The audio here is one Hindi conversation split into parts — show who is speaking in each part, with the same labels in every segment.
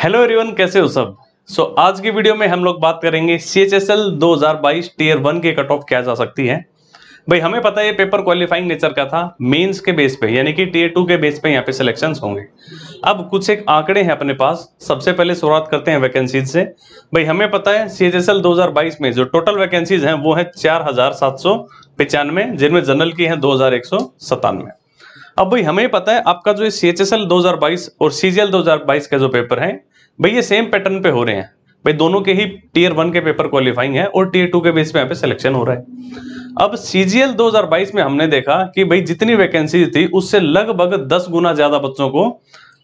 Speaker 1: हेलो एवरीवन, कैसे हो सब। आज की वीडियो में हम लोग बात करेंगे CHSL 2022 टीयर 1 के कट ऑफ क्या जा सकती है। भाई हमें पता है ये पेपर क्वालिफाइंग नेचर का था, मेंस के बेस पे यानी कि टीयर 2 के बेस पे यहाँ पे सिलेक्शंस होंगे। अब कुछ एक आंकड़े हैं अपने पास। सबसे पहले शुरुआत करते हैं वैकेंसीज से। भाई हमें पता है CHSL 2022 में जो टोटल वैकेंसीज हैं वो है 4795, जिनमें जनरल की है 2197। अब भाई हमें पता है आपका जो CHSL 2022 और CGL 2022 का जो पेपर है भाई ये सेम पैटर्न पे हो रहे हैं। भाई दोनों के ही टीयर 1 के पेपर क्वालिफाइंग है और टीयर 2 के बेस पे यहाँ पे सिलेक्शन हो रहा है। अब CGL 2022 में हमने देखा कि भाई जितनी वैकेंसी थी उससे लगभग 10 गुना ज्यादा बच्चों को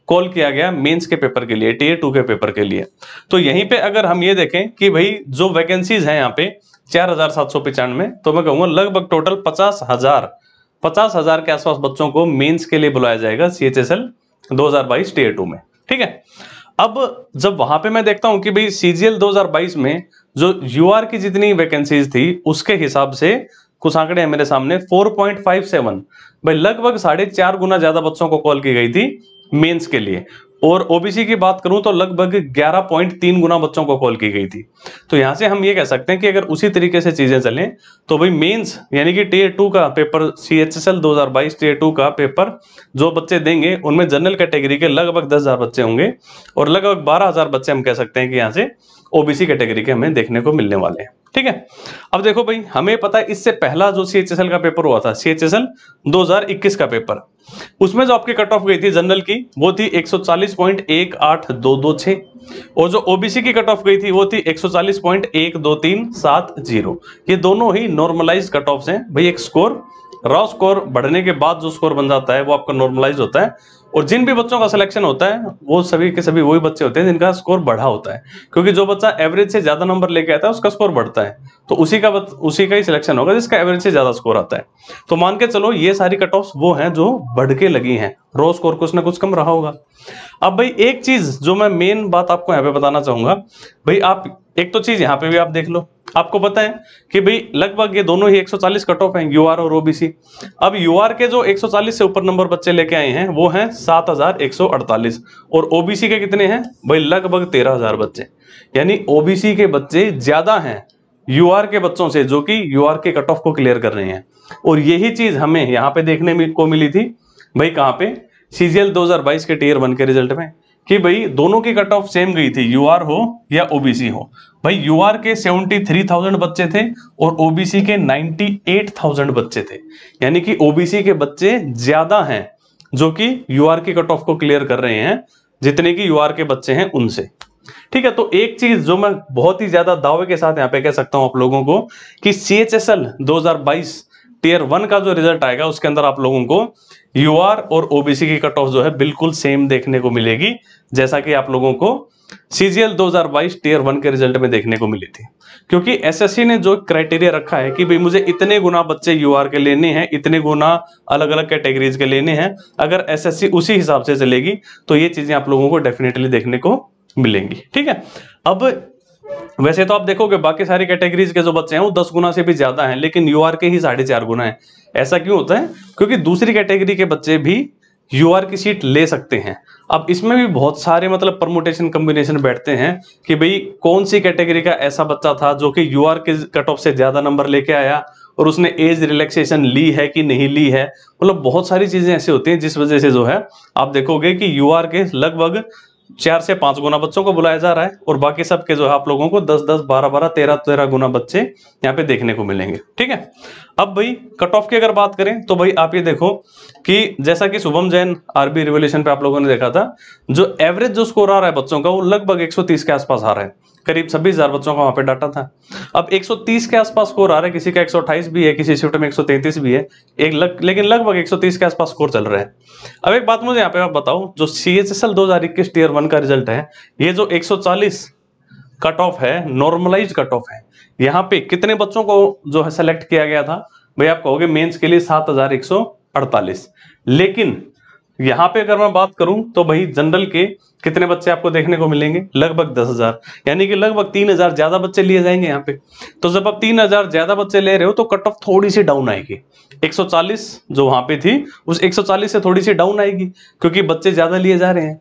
Speaker 1: कॉल किया गया मेंस के पेपर के लिए, टीयर 2 के पेपर के लिए। तो यहीं पे अगर हम ये देखें कि भाई जो वैकेंसीज हैं यहाँ पे 4795, तो मैं कहूंगा लगभग टोटल 50,000 के आसपास बच्चों को मेंस के लिए बुलाया जाएगा CHSL 2022 टीयर 2 में। ठीक है। अब जब वहां पे मैं देखता हूं कि भाई CGL 2022 में जो UR की जितनी वैकेंसीज थी उसके हिसाब से कुछ आंकड़े हैं मेरे सामने 4.57, भाई लगभग 4.5 गुना ज्यादा बच्चों को कॉल की गई थी मेंस के लिए। और OBC की बात करूं तो लगभग 11.3 गुना बच्चों को कॉल की गई थी। तो यहां से हम ये कह सकते हैं कि अगर उसी तरीके से चीजें चलें तो भाई मेंस यानी कि टीयर 2 का पेपर CHSL 2022 टीयर 2 का पेपर जो बच्चे देंगे उनमें जनरल कैटेगरी के लगभग 10,000 बच्चे होंगे और लगभग 12,000 बच्चे हम कह सकते हैं कि यहाँ से OBC कैटेगरी के हमें देखने को मिलने वाले हैं। ठीक है। अब देखो भाई हमें पता है इससे पहला जो CHSL का पेपर हुआ था CHSL 2021 का पेपर, उसमें जो आपकी कट ऑफ गई थी जनरल की वो थी 140.18226 और जो OBC की कट ऑफ गई थी वो थी 140.12370। ये दोनों ही नॉर्मलाइज कट ऑफ्स हैं। भाई एक स्कोर रॉ स्कोर बढ़ने के बाद जो स्कोर बन जाता है वो आपका नॉर्मलाइज होता है और जिन भी बच्चों का सिलेक्शन होता है वो सभी के सभी वही बच्चे होते हैं जिनका स्कोर बढ़ा होता है, क्योंकि जो बच्चा एवरेज से ज्यादा नंबर लेके आता है उसका स्कोर बढ़ता है, तो उसी का ही सिलेक्शन होगा जिसका एवरेज से ज्यादा स्कोर आता है। तो मान के चलो ये सारी कट ऑफ्स वो हैं जो बढ़ के लगी हैं, रॉ स्कोर कुछ ना कुछ कम रहा होगा। अब भाई एक चीज जो मैं मेन बात आपको यहाँ पे बताना चाहूंगा, भाई आप एक तो चीज यहाँ पे भी आप देख लो, आपको पता है कि भाई लगभग ये दोनों ही 140 कट ऑफ हैं UR और OBC। अब UR के जो 140 से ऊपर नंबर बच्चे लेके आए हैं वो हैं 7,148 और OBC के कितने हैं भाई लगभग 13,000 बच्चे, यानी OBC के बच्चे ज्यादा हैं UR के बच्चों से जो कि UR के कट ऑफ को क्लियर कर रहे हैं। और यही चीज हमें यहाँ पे देखने को मिली थी भाई कहाँ पे CGL 2022 के टीयर 1 के रिजल्ट में कि भाई दोनों की कट ऑफ सेम गई थी, UR हो या OBC हो। भाई UR के 73,000 बच्चे थे और OBC के 98,000 बच्चे थे, यानी कि OBC के बच्चे ज्यादा हैं जो कि UR की कट ऑफ को क्लियर कर रहे हैं जितने की UR के बच्चे हैं उनसे। ठीक है। तो एक चीज जो मैं बहुत ही ज्यादा दावे के साथ यहाँ पे कह सकता हूं आप लोगों को कि CHSL 2022 टीयर 1 का जो रिजल्ट आएगा उसके अंदर आप लोगों को UR और OBC की कट ऑफ जो है बिल्कुल सेम देखने को मिलेगी जैसा कि आप लोगों को CGL 2022 टीयर 1 के रिजल्ट में देखने को मिली थी। क्योंकि SSC ने जो क्राइटेरिया रखा है कि भाई मुझे इतने गुना बच्चे UR के लेने हैं, इतने गुना अलग अलग कैटेगरीज के लेने हैं, अगर SSC उसी हिसाब से चलेगी तो ये चीजें आप लोगों को डेफिनेटली देखने को मिलेंगी। ठीक है। अब वैसे तो आप देखोगे बाकी सारी कैटेगरीज के जो बच्चे हैं वो 10 गुना से भी ज्यादा हैं, लेकिन UR के ही 4.5 गुना है। ऐसा क्यों होता है? क्योंकि दूसरी कैटेगरी के बच्चे भी UR की सीट ले सकते हैं। अब इसमें भी बहुत सारे मतलब परमुटेशन कॉम्बिनेशन बैठते हैं कि भाई कौन सी कैटेगरी का ऐसा बच्चा था जो कि UR के कट ऑफ से ज्यादा नंबर लेके आया और उसने एज रिलैक्सेशन ली है कि नहीं ली है। मतलब बहुत सारी चीजें ऐसी होती हैं जिस वजह से जो है आप देखोगे कि UR के लगभग 4 से 5 गुना बच्चों को बुलाया जा रहा है और बाकी सबके जो है आप लोगों को 10-10, 12-12, 13-13 गुना बच्चे यहाँ पे देखने को मिलेंगे। ठीक है। अब भाई कट ऑफ की अगर बात करें तो भाई आप ये देखो कि जैसा कि शुभम जैन RB रिवोल्यूशन पे आप लोगों ने देखा था, जो एवरेज जो स्कोर आ रहा है बच्चों का वो लगभग 130 के आसपास आ रहा है, करीब 26,000 बच्चों का वहां पे डाटा था। अब 130 के आसपास स्कोर आ रहा है, किसी का 128 भी है, किसी शिफ्ट में 133 भी है, लेकिन लगभग 130 के आसपास स्कोर चल रहा है। अब एक बात मुझे यहाँ पे आप बताओ, जो CHSL 2021 टीयर 1 का रिजल्ट है, ये जो 140 कट ऑफ है नॉर्मलाइज कट ऑफ है, यहाँ पे कितने बच्चों को जो है सेलेक्ट किया गया था भाई आप कहोगे मेंस के लिए 7,148, लेकिन यहाँ पे अगर मैं बात करूं तो भाई जनरल के कितने बच्चे आपको देखने को मिलेंगे लगभग 10,000, यानी कि लगभग 3,000 ज्यादा बच्चे लिए जाएंगे यहाँ पे। तो जब आप 3,000 ज्यादा बच्चे ले रहे हो तो कट ऑफ थोड़ी सी डाउन आएगी, 140 जो वहां पे थी उस 140 से थोड़ी सी डाउन आएगी क्योंकि बच्चे ज्यादा लिए जा रहे हैं।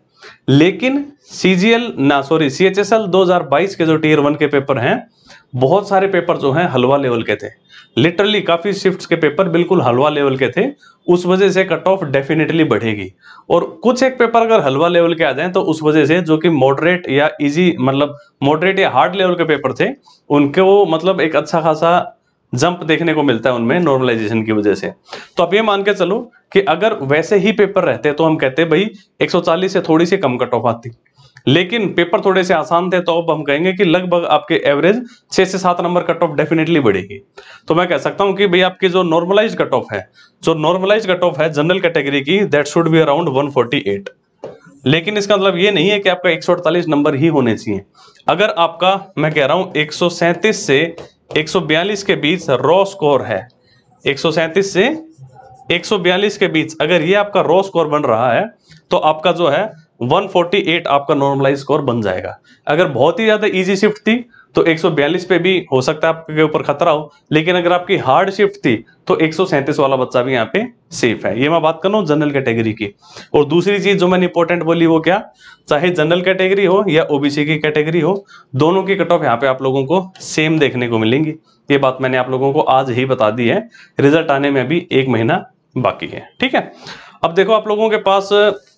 Speaker 1: लेकिन CHSL 2022 के जो टियर 1 के पेपर हैं, बहुत सारे पेपर जो हैं हलवा लेवल के थे। लिटरली काफी शिफ्ट्स के पेपर बिल्कुल हलवा लेवल के थे, उस वजह से कट ऑफ डेफिनेटली बढ़ेगी। और कुछ एक पेपर अगर हलवा लेवल के आ जाएं तो उस वजह से जो कि मॉडरेट या इजी मतलब मॉडरेट या हार्ड लेवल के पेपर थे, उनको मतलब एक अच्छा खासा जंप देखने को मिलता है उनमें नॉर्मलाइजेशन की वजह से। तो आप ये मान के चलो कि अगर वैसे ही पेपर रहते तो हम कहते भाई 140 से थोड़ी सी कम कट ऑफ आती, लेकिन पेपर थोड़े से आसान थे तो अब हम कहेंगे कि लगभग आपके एवरेज 6 से 7 नंबर कट ऑफ डेफिनेटली बढ़ेगी। तो मैं कह सकता हूं कि भाई आपकी जो नॉर्मलाइज कट ऑफ है, जनरल कैटेगरी की, दैट शुड बी अराउंड 148। लेकिन इसका मतलब ये नहीं है कि आपका 148 नंबर ही होने चाहिए। अगर आपका, मैं कह रहा हूं 137 से 142 के बीच रॉ स्कोर है, 137 से 142 के बीच अगर ये आपका रॉ स्कोर बन रहा है तो आपका जो है 148 आपका नॉर्मलाइज स्कोर बन जाएगा। अगर बहुत ही ज्यादा इजी शिफ्ट थी तो 142 पे भी हो सकता है आपके ऊपर खतरा हो, लेकिन अगर आपकी हार्ड शिफ्ट थी तो 137 वाला बच्चा भी यहाँ पे सेफ है। ये मैं बात कर रहा हूँ जनरल कैटेगरी की। और दूसरी चीज जो मैंने इंपॉर्टेंट बोली वो क्या, चाहे जनरल कैटेगरी हो या ओबीसी की कैटेगरी हो, दोनों की कट ऑफ यहाँ पे आप लोगों को सेम देखने को मिलेंगी। ये बात मैंने आप लोगों को आज ही बता दी है, रिजल्ट आने में अभी 1 महीना बाकी है। ठीक है, अब देखो आप लोगों के पास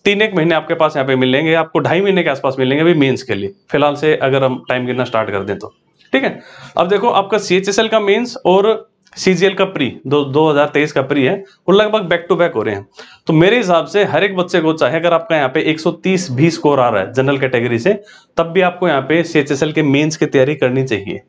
Speaker 1: 3-1 महीने आपके पास यहाँ पे मिलेंगे, आपको 2.5 महीने के आसपास मिलेंगे अभी मेंस के लिए, फिलहाल से अगर हम टाइम गिनना स्टार्ट कर दें तो। ठीक है, अब देखो आपका CHSL का मेंस और CGL का प्री 2023 का प्री है, वो लगभग बैक टू बैक हो रहे हैं। तो मेरे हिसाब से हर एक बच्चे को, चाहे अगर आपका यहाँ पे 130 भी स्कोर आ रहा है जनरल कैटेगरी से, तब भी आपको यहाँ पे CHSL के मेंस की तैयारी करनी चाहिए।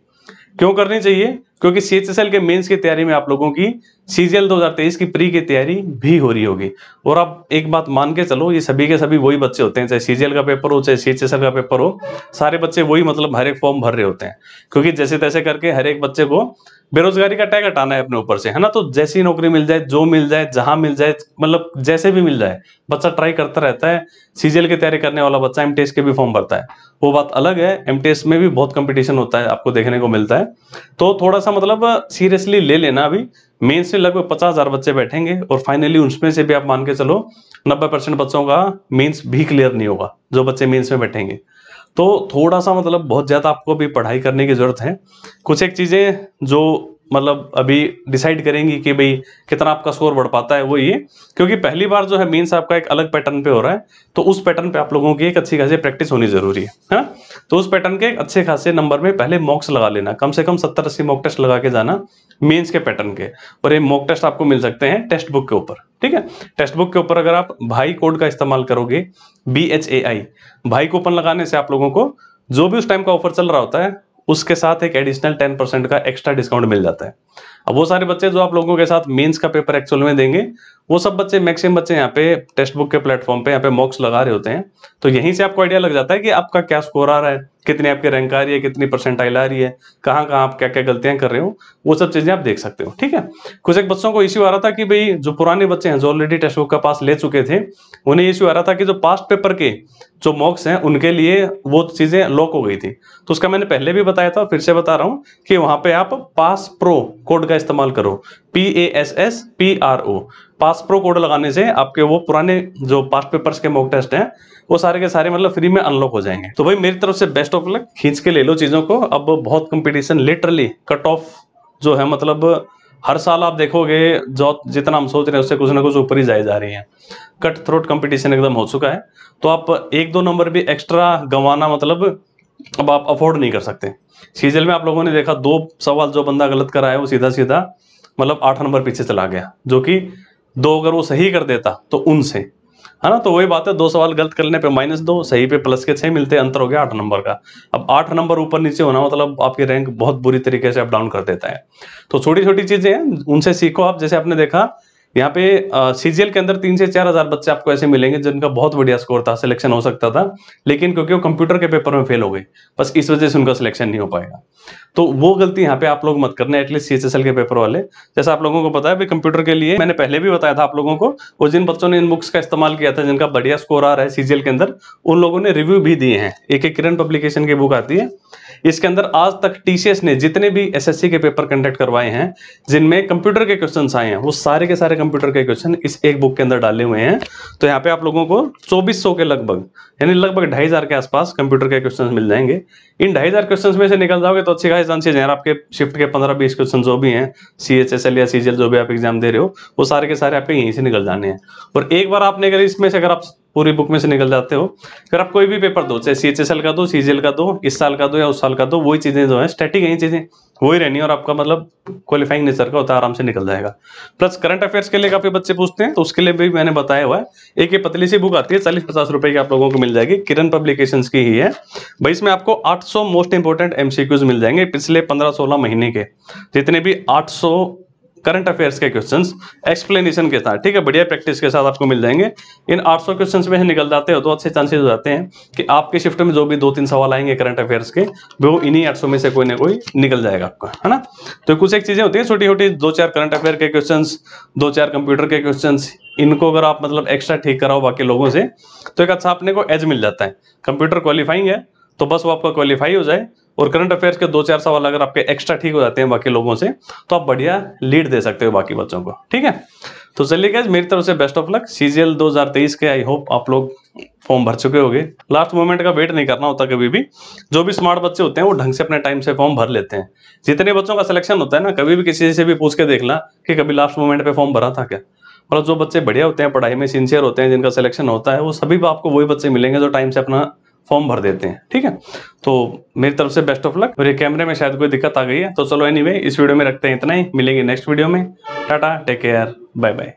Speaker 1: क्यों करनी चाहिए? क्योंकि CHSL के मेंस की तैयारी में आप लोगों की CGL 2023 की प्री की तैयारी भी हो रही होगी। और आप एक बात मान के चलो, ये सभी के सभी वही बच्चे होते हैं, चाहे CGL का पेपर हो चाहे CHSL का पेपर हो, सारे बच्चे वही मतलब हर एक फॉर्म भर रहे होते हैं। क्योंकि जैसे तैसे करके हर एक बच्चे को बेरोजगारी का टैग हटाना है अपने ऊपर से, है ना। तो जैसी नौकरी मिल जाए, जो मिल जाए, जहां मिल जाए, मतलब जैसे भी मिल जाए, बच्चा ट्राई करता रहता है। CGL की तैयारी करने वाला बच्चा MTS के भी फॉर्म भरता है, वो बात अलग है। MTS में भी बहुत कंपटीशन होता है, आपको देखने को मिलता है। तो थोड़ा सा मतलब सीरियसली ले लेना। अभी मेंस से लगभग 50,000 बच्चे बैठेंगे और फाइनली उसमें से भी आप मान के चलो 90% बच्चों का मेंस भी क्लियर नहीं होगा, जो बच्चे मेंस में बैठेंगे। तो थोड़ा सा मतलब बहुत ज्यादा आपको भी पढ़ाई करने की जरूरत है। कुछ एक चीजें जो मतलब अभी डिसाइड करेंगी कि भाई कितना आपका स्कोर बढ़ पाता है, वो ये, क्योंकि पहली बार जो है मेंस आपका एक अलग पैटर्न पे हो रहा है, तो उस पैटर्न पे आप लोगों की एक अच्छी खासी प्रैक्टिस होनी जरूरी है। तो उस पैटर्न के अच्छे खासे नंबर में पहले मॉक्स लगा लेना, कम से कम 70-80 मॉक टेस्ट लगा के जाना मेंस के पैटर्न के। और ये मॉक टेस्ट आपको मिल सकते हैं टेक्स्ट बुक के ऊपर। ठीक है, टेक्स्ट बुक के ऊपर अगर आप भाई कोड का इस्तेमाल करोगे, BHAI भाई कूपन लगाने से आप लोगों को जो भी उस टाइम का ऑफर चल रहा होता है उसके साथ एक एडिशनल 10% का एक्स्ट्रा डिस्काउंट मिल जाता है। अब वो सारे बच्चे जो आप लोगों के साथ मेंस का पेपर एक्चुअल में देंगे, वो सब बच्चे, मैक्सिमम बच्चे यहाँ पे टेक्स्ट बुक के प्लेटफॉर्म पे यहाँ पे मॉक्स लगा रहे होते हैं। तो यहीं से आपको आइडिया लग जाता है कि आपका क्या स्कोर आ रहा है, कितनी आपकी रैंक आ रही है, कितनी परसेंटाइल आ रही है, कहाँ कहाँ आप क्या क्या गलतियां कर रहे हो, वो सब चीजें आप देख सकते हो। ठीक है, कुछ एक बच्चों को इश्यू आ रहा था कि भाई जो पुराने बच्चे हैं जो ऑलरेडी टेक्स्ट बुक का पास ले चुके थे, उन्हें इश्यू आ रहा था कि जो पास्ट पेपर के जो मॉक्स हैं उनके लिए वो चीजें लॉक हो गई थी। तो उसका मैंने पहले भी बताया था, फिर से बता रहा हूँ कि वहां पे आप पास प्रो कोड का इस्तेमाल करो, PASSPRO। पास प्रो कोड लगाने से आपके वो पुराने जो पास्ट पेपर्स के मॉक टेस्ट हैं वो सारे के सारे मतलब फ्री में अनलॉक हो जाएंगे। तो भाई मेरी तरफ से बेस्ट ऑफ लक, खींच के ले लो चीजों को। अब बहुत कंपटीशन, लिटरली कट ऑफ जो है मतलब हर साल आप देखोगे जो जितना हम सोच रहे हैं उससे कुछ ना कुछ ऊपर ही जाए जा रही है। कट थ्रोट कंपटीशन एकदम हो चुका है। तो आप 1-2 नंबर भी एक्स्ट्रा गंवाना मतलब अब आप अफोर्ड नहीं कर सकते। सीजल में आप लोगों ने देखा 2 सवाल जो बंदा गलत कराया वो सीधा सीधा मतलब 8 नंबर पीछे चला गया, जो कि 2 अगर वो सही कर देता तो उनसे, है ना। तो वही बात है, 2 सवाल गलत करने पे -2, सही पे प्लस के 6 मिलते, अंतर हो गया 8 नंबर का। अब 8 नंबर ऊपर नीचे होना मतलब आपकी रैंक बहुत बुरी तरीके से अप डाउन कर देता है। तो छोटी छोटी चीजें हैं, उनसे सीखो आप। जैसे आपने देखा यहाँ पे CGL के अंदर 3 से 4 हजार बच्चे आपको ऐसे मिलेंगे जिनका बहुत बढ़िया स्कोर था, सिलेक्शन हो सकता था, लेकिन क्योंकि वो कंप्यूटर के पेपर में फेल हो गए, बस इस वजह से उनका सिलेक्शन नहीं हो पाएगा। तो वो गलती यहाँ पे आप लोग मत करना, एटलीस्ट CHSL के पेपर वाले। जैसा आप लोगों को पता है भाई कंप्यूटर के लिए मैंने पहले भी बताया था आप लोगों को, और जिन बच्चों ने इन बुक्स का इस्तेमाल किया था, जिनका बढ़िया स्कोर आ रहा है CGL के अंदर, उन लोगों ने रिव्यू भी दिए हैं। एक किरण पब्लिकेशन की बुक आती है, इसके अंदर आज तक TCS ने जितने भी SSC के पेपर कंडक्ट करवाए हैं जिनमें कंप्यूटर के क्वेश्चंस आए हैं, वो सारे के सारे कंप्यूटर के क्वेश्चन इस एक बुक के अंदर डाले हुए हैं। तो यहाँ पे आप लोगों को 2400 के लगभग, यानी लगभग 2500 के आसपास कंप्यूटर के क्वेश्चन मिल जाएंगे। इन 2500 क्वेश्चन में से निकल जाओगे तो अच्छी खासी चांसेस हैं आपके शिफ्ट के 15-20 क्वेश्चन जो भी हैं, CHSL या CGL जो भी आप एग्जाम दे रहे हो, वो सारे के सारे आपके यहीं से निकल जाने हैं। और एक बार आपने अगर इसमें से, अगर आप पूरी बुक में से निकल जाते हो, फिर आप कोई भी पेपर दो, चाहे CHSL का दो, CGL का दो, इस साल का दो या उस साल का दो, वही चीजें जो है स्टैटिक यही चीजें वही रहनी है और आपका मतलब क्वालिफाइंग नेचर का होता है, आराम से निकल जाएगा। प्लस करंट अफेयर्स के लिए काफी बच्चे पूछते हैं, तो उसके लिए भी मैंने बताया हुआ है। एक ये पतली सी बुक आती है, 40-50 रुपए की आप लोगों को मिल जाएगी, किरण पब्लिकेशंस की ही है भाई। इसमें आपको 800 मोस्ट इंपोर्टेंट MCQs मिल जाएंगे पिछले 15-16 महीने के, जितने भी 800 करंट अफेयर्स के क्वेश्चंस एक्सप्लेनेशन के साथ, ठीक है, बढ़िया प्रैक्टिस के साथ आपको मिल जाएंगे। इन 800 क्वेश्चंस में से निकल जाते हो तो अच्छे चांसेस हो जाते हैं कि आपके शिफ्ट में जो भी 2-3 सवाल आएंगे करंट अफेयर्स के, वो इन्हीं 800 में से कोई ना कोई निकल जाएगा आपका, है ना। तो कुछ एक चीजें होती है छोटी छोटी, 2-4 करंट अफेयर के क्वेश्चंस, 2-4 कंप्यूटर के क्वेश्चंस, इनको अगर आप मतलब एक्स्ट्रा ठीक कराओ बाकी लोगों से, तो एक अच्छा अपने को एज मिल जाता है। कंप्यूटर क्वालिफाइंग है तो बस वो आपका क्वालिफाई हो जाए, और करंट अफेयर्स के 2-4 सवाल अगर आपके एक्स्ट्रा ठीक हो जाते हैं बाकी लोगों से, तो आप बढ़िया लीड दे सकते हो बाकी बच्चों को, ठीक है। तो चलिए गाइस, मेरी तरफ से बेस्ट ऑफ लक। CGL 2023 के आई होप आप लोग फॉर्म भर चुके होंगे। लास्ट मोमेंट का वेट नहीं करना होता कभी भी। जो भी स्मार्ट बच्चे होते हैं वो ढंग से अपने टाइम से फॉर्म भर लेते हैं। जितने बच्चों का सिलेक्शन होता है ना, कभी भी किसी से भी पूछ के देखना कि कभी लास्ट मोमेंट पे फॉर्म भरा था क्या। मतलब जो बच्चे बढ़िया होते हैं, पढ़ाई में सिंसियर होते हैं, जिनका सिलेक्शन होता है, वो सभी आपको वही बच्चे मिलेंगे जो टाइम से अपना फॉर्म भर देते हैं, ठीक है। तो मेरी तरफ से बेस्ट ऑफ लक। और ये कैमरे में शायद कोई दिक्कत आ गई है, तो चलो एनीवे इस वीडियो में रखते हैं इतना ही। मिलेंगे नेक्स्ट वीडियो में। Tata, take care, bye bye.